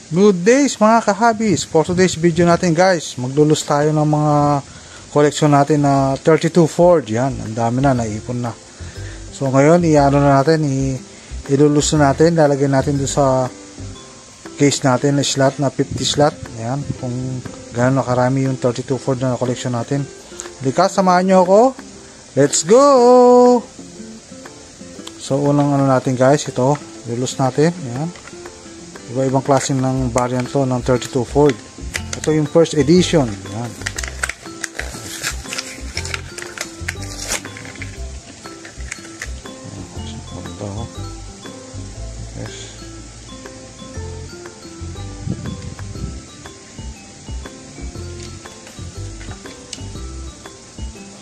Good days mga kahabis. For today's video natin guys, maglulus tayo ng mga collection natin na 32 Ford. Yan, ang dami na, naipon na. So ngayon, i-ano na natin, ilulus na natin, lalagyan natin doon sa case natin na slot na 50 slot. Yan, kung gaano karami yung 32 Ford na collection natin. Halika, samahan nyo ako. Let's go! So unang ano natin guys, ito, ilulus natin. Yan. Iba-ibang klase ng variant to ng 32 Ford. Ito yung first edition. Yan. Yes.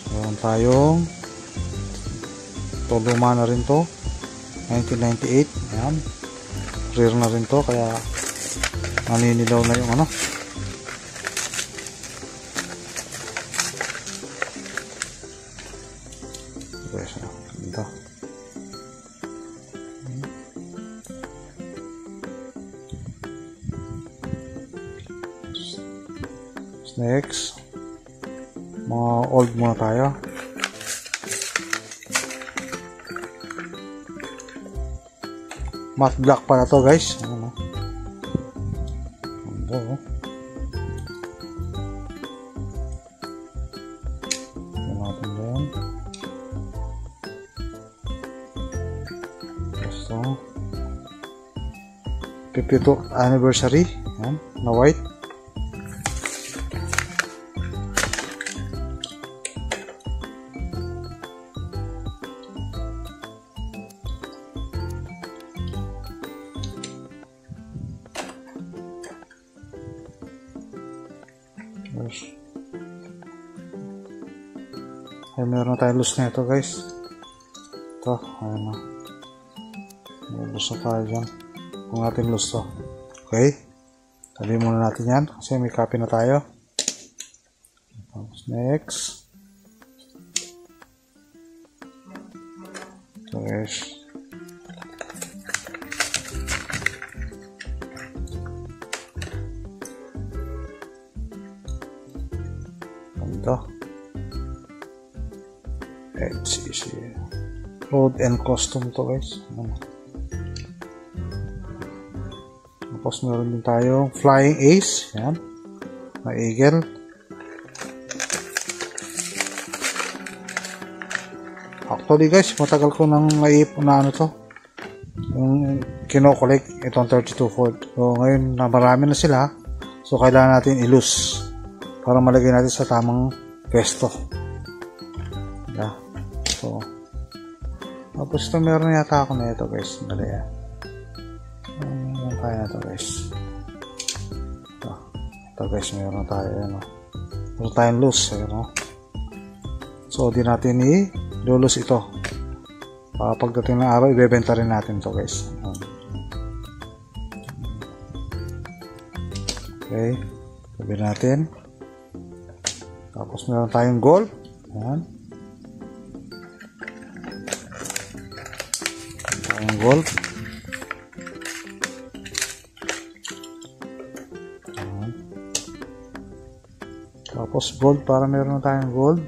So, tayong ito, luma na rin to. 1998. Yan. Rare na rin to, kaya naninilaw na yung ano. Yes, ito. Next, mga old muna tayo. Matte black pala to guys. Ano? Ano? Ano natin yan? Gusto. 52th anniversary. Yan, na white. Ay, meron na tayo loose na ito guys. Ito, ayun na. May loose na tayo dyan. Kung natin loose to. Okay. Tabi muna natin yan kasi may copy na tayo. Next. Ito guys. Ito. HCC Road and Custom to guys. Tapos meron din tayong Flying Ace. Yan, na Eagle. Actually guys, matagal ko nang naipon na ano to, yung kinokolek itong 32 Ford. So ngayon na marami na sila, so kailangan natin i-loose para malagay natin sa tamang pwesto. Yeah. So, tapos ito meron yata ako na ito guys. Dali yan. Meron tayo na ito guys. Ito guys, meron tayo. Meron tayong loose. Ayun, so, di natin i-loose ito. Pagdating ng araw, ibebenta rin natin ito guys. Okay. Sabi natin. Tapos meron tayong gold. Ayan. Tayong gold. Ayan. Tapos gold, para meron tayong gold.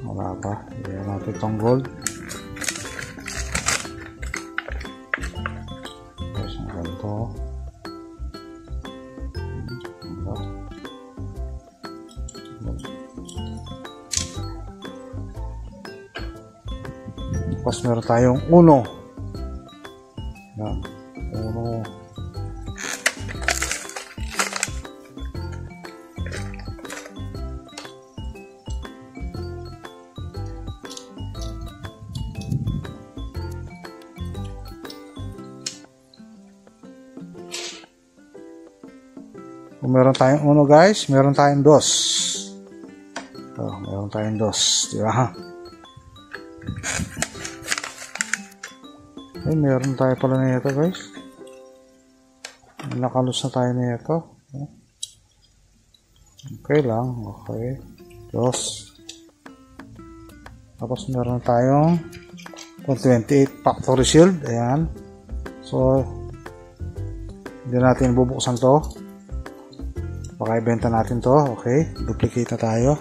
Wala pa. Ayan natin itong gold. Tapos ang ganito. Tapos meron tayong uno. Yan. Uno. Kung meron tayong uno guys, meron tayong dos. So, meron tayong dos. Diba? Okay, meron tayo pala na ito guys. Nakalus na tayo na ito. Okay lang. Okay. Dos. Tapos meron tayong 28 factory shield. Ayan. So, Hindi natin bubuksan to. Baka ibenta natin to. Okay. Duplicate na tayo.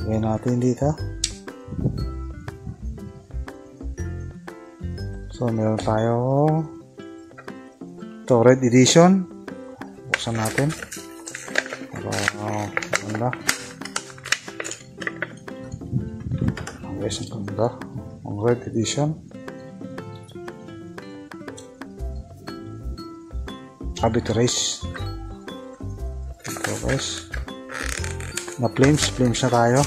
Lagay natin dito. So, meron tayo ito, red edition. Buksan natin. Ganda. Guys, ang ganda. Ang red edition. Habit race. Ito guys. Na flames na tayo.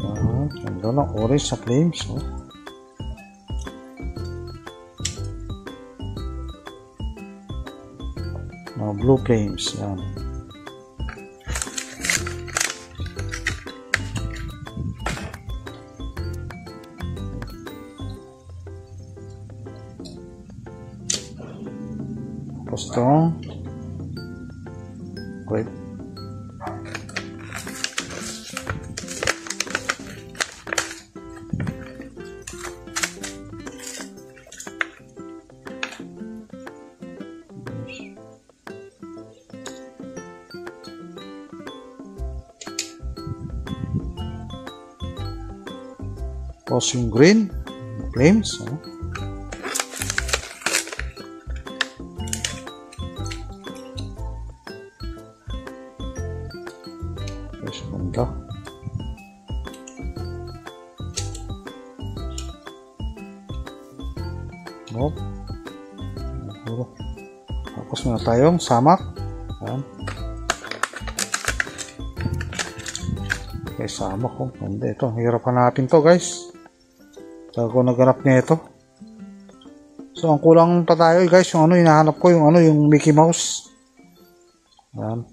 Ang ganda ng orange sa flames. Oh. Blue flames. Yan. Tapos itong red. Tapos yung green flames. Oh. Guys, ganda. Oh. Tapos meron tayong samak. Ayan. Okay, samak. Oh. Ganda ito. Hirap hanapin to guys. Ako naghanap niya ito. So, ang kulang pa tayo guys, yung ano, hinahanap ko, yung ano, yung Mickey Mouse. Ayan.